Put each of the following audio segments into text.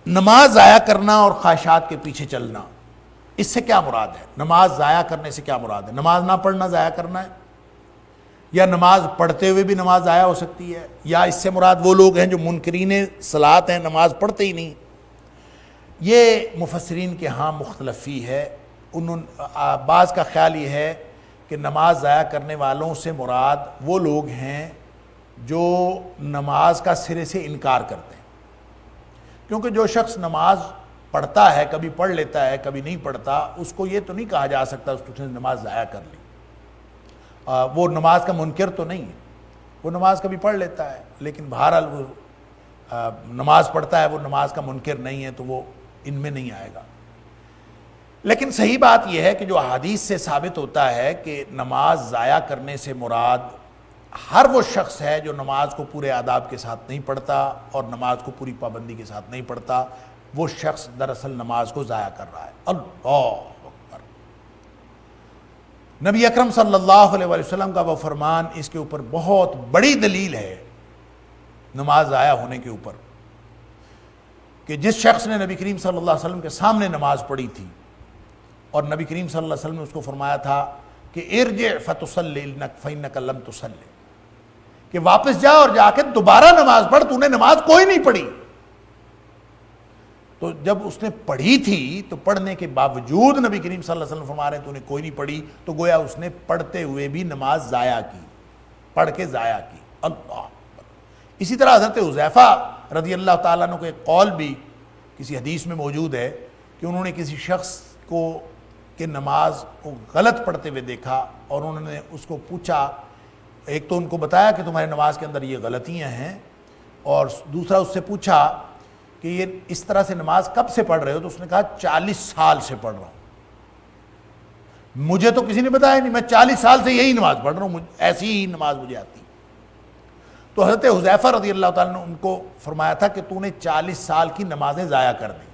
نماز ضائع کرنا اور خواہشات کے پیچھے چلنا، اس سے کیا مراد ہے؟ نماز ضائع کرنے سے کیا مراد ہے؟ نماز نہ پڑھنا ضائع کرنا ہے، یا نماز پڑھتے ہوئے بھی نماز ضائع ہو سکتی ہے، یا اس سے مراد وہ لوگ ہیں جو منکرین صلاۃ ہیں، نماز پڑھتے ہی نہیں؟ یہ مفسرین کے ہاں مختلفی ہے۔ بعض کا خیال یہ ہے کہ نماز ضائع کرنے والوں سے مراد وہ لوگ ہیں جو نماز کا سرے سے انکار کرتے ہیں، کیونکہ جو شخص نماز پڑھتا ہے، کبھی پڑھ لیتا ہے کبھی نہیں پڑھتا، اس کو یہ تو نہیں کہا جا سکتا اس نے نماز ضائع کر لی۔ وہ نماز کا منکر تو نہیں ہے، وہ نماز کبھی پڑھ لیتا ہے، لیکن بہرحال وہ نماز پڑھتا ہے، وہ نماز کا منکر نہیں ہے، تو وہ ان میں نہیں آئے گا۔ لیکن صحیح بات یہ ہے کہ جو احادیث سے ثابت ہوتا ہے کہ نماز ضائع کرنے سے مراد ہر وہ شخص ہے جو نماز کو پورے آداب کے ساتھ نہیں پڑھتا اور نماز کو پوری پابندی کے ساتھ نہیں پڑھتا، وہ شخص دراصل نماز کو ضائع کر رہا ہے۔ اللہ اکبر! نبی اکرم صلی اللہ علیہ وسلم کا وہ فرمان اس کے اوپر بہت بڑی دلیل ہے، نماز ضائع ہونے کے اوپر، کہ جس شخص نے نبی کریم صلی اللہ علیہ وسلم کے سامنے نماز پڑھی تھی اور نبی کریم صلی اللہ علیہ وسلم نے اس کو فرمایا تھا کہ ارجع فتصلی فإنک لم تصلی، کہ واپس جا اور جا کے دوبارہ نماز پڑھ، تو نے نماز کوئی نہیں پڑھی۔ تو جب اس نے پڑھی تھی تو پڑھنے کے باوجود نبی کریم صلی اللہ علیہ وسلم فرما رہے ہیں تو نے کوئی نہیں پڑھی، تو گویا اس نے پڑھتے ہوئے بھی نماز ضائع کی، پڑھ کے ضائع کی۔ اللہ! اسی طرح حضرت حذیفہ رضی اللہ تعالیٰ عنہ کو ایک قول بھی کسی حدیث میں موجود ہے کہ انہوں نے کسی شخص کو کہ نماز کو غلط پڑھتے ہوئے دیکھا اور انہوں نے اس کو پوچھا، ایک تو ان کو بتایا کہ تمہاری نماز کے اندر یہ غلطیاں ہیں، اور دوسرا اس سے پوچھا کہ یہ اس طرح سے نماز کب سے پڑھ رہے ہو؟ تو اس نے کہا 40 سال سے پڑھ رہا ہوں، مجھے تو کسی نے بتایا نہیں، میں 40 سال سے یہی نماز پڑھ رہا ہوں، ایسی ہی نماز مجھے آتی۔ تو حضرت حذیفہ رضی اللہ تعالیٰ نے ان کو فرمایا تھا کہ تو نے 40 سال کی نمازیں ضائع کر دیں۔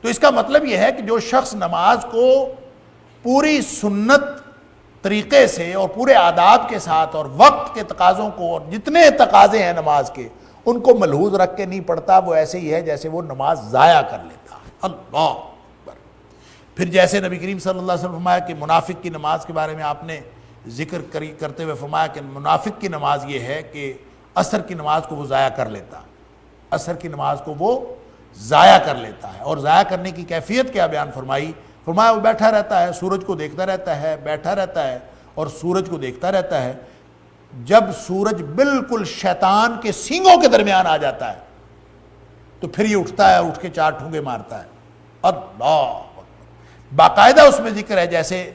تو اس کا مطلب یہ ہے کہ جو شخص نماز کو پوری سنت طریقے سے اور پورے آداب کے ساتھ اور وقت کے تقاضوں کو اور جتنے تقاضے ہیں نماز کے ان کو ملحوظ رکھ کے نہیں پڑھتا، وہ ایسے ہی ہے جیسے وہ نماز ضائع کر لیتا۔ اللہ اکبر! پھر جیسے نبی کریم صلی اللہ علیہ وسلم فرمایا کہ منافق کی نماز کے بارے میں آپ نے ذکر کرتے ہوئے فرمایا کہ منافق کی نماز یہ ہے کہ عصر کی نماز کو وہ ضائع کر لیتا، عصر کی نماز کو وہ ضائع کر لیتا ہے۔ اور ضائع کرنے کی کیفیت کیا بیان فرمائی؟ فرمایا وہ بیٹھا رہتا ہے، سورج کو دیکھتا رہتا ہے، بیٹھا رہتا ہے اور سورج کو دیکھتا رہتا ہے، جب سورج بالکل شیطان کے سینگوں کے درمیان آ جاتا ہے تو پھر یہ اٹھتا ہے، اٹھ کے 4 ٹھونگے مارتا ہے۔ اللہ! باقاعدہ اس میں ذکر ہے جیسے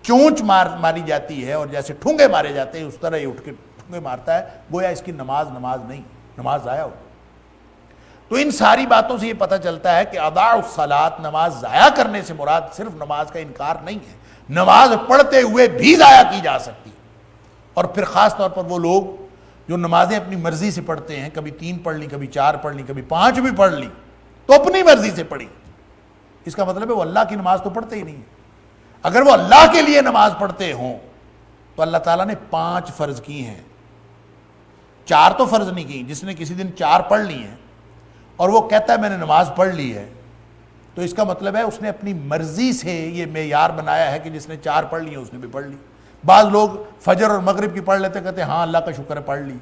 چونچ ماری جاتی ہے اور جیسے ٹھونگے مارے جاتے ہیں، اس طرح یہ اٹھ کے ٹھونگے مارتا ہے، گویا اس کی نماز نہیں، نماز ضائع ہو۔ تو ان ساری باتوں سے یہ پتہ چلتا ہے کہ اضاع الصلاۃ، نماز ضائع کرنے سے مراد صرف نماز کا انکار نہیں ہے، نماز پڑھتے ہوئے بھی ضائع کی جا سکتی۔ اور پھر خاص طور پر وہ لوگ جو نمازیں اپنی مرضی سے پڑھتے ہیں، کبھی 3 پڑھ لی، کبھی 4 پڑھ لی، کبھی 5 بھی پڑھ لی، تو اپنی مرضی سے پڑھی، اس کا مطلب ہے وہ اللہ کی نماز تو پڑھتے ہی نہیں ہے۔ اگر وہ اللہ کے لیے نماز پڑھتے ہوں تو اللہ تعالیٰ نے 5 فرض کی ہیں، 4 تو فرض نہیں کی۔ جس نے کسی دن 4 پڑھ لی ہیں اور وہ کہتا ہے میں نے نماز پڑھ لی ہے، تو اس کا مطلب ہے اس نے اپنی مرضی سے یہ معیار بنایا ہے کہ جس نے 4 پڑھ لی ہیں اس نے بھی پڑھ لی۔ بعض لوگ فجر اور مغرب کی پڑھ لیتے، کہتے ہیں ہاں اللہ کا شکر ہے پڑھ لی،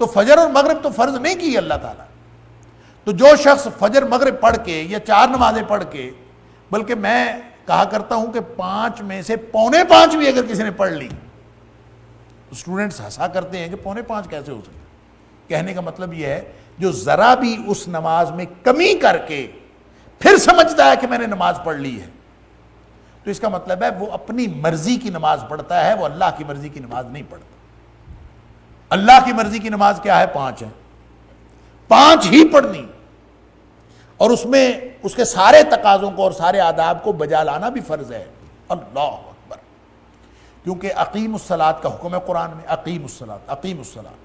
تو فجر اور مغرب تو فرض نہیں کی اللہ تعالیٰ۔ تو جو شخص فجر مغرب پڑھ کے یا 4 نمازیں پڑھ کے، بلکہ میں کہا کرتا ہوں کہ 5 میں سے 4.25 بھی اگر کسی نے پڑھ لی، اسٹوڈنٹس ہنسا کرتے ہیں کہ 4.25 کیسے ہو سکتے؟ کہنے کا مطلب یہ ہے جو ذرا بھی اس نماز میں کمی کر کے پھر سمجھتا ہے کہ میں نے نماز پڑھ لی ہے، تو اس کا مطلب ہے وہ اپنی مرضی کی نماز پڑھتا ہے، وہ اللہ کی مرضی کی نماز نہیں پڑھتا۔ اللہ کی مرضی کی نماز کیا ہے؟ 5 ہے، 5 ہی پڑھنی، اور اس میں اس کے سارے تقاضوں کو اور سارے آداب کو بجا لانا بھی فرض ہے۔ اللہ اکبر! کیونکہ اقیم الصلاۃ کا حکم ہے قرآن میں، اقیم الصلاۃ، اقیم الصلاۃ۔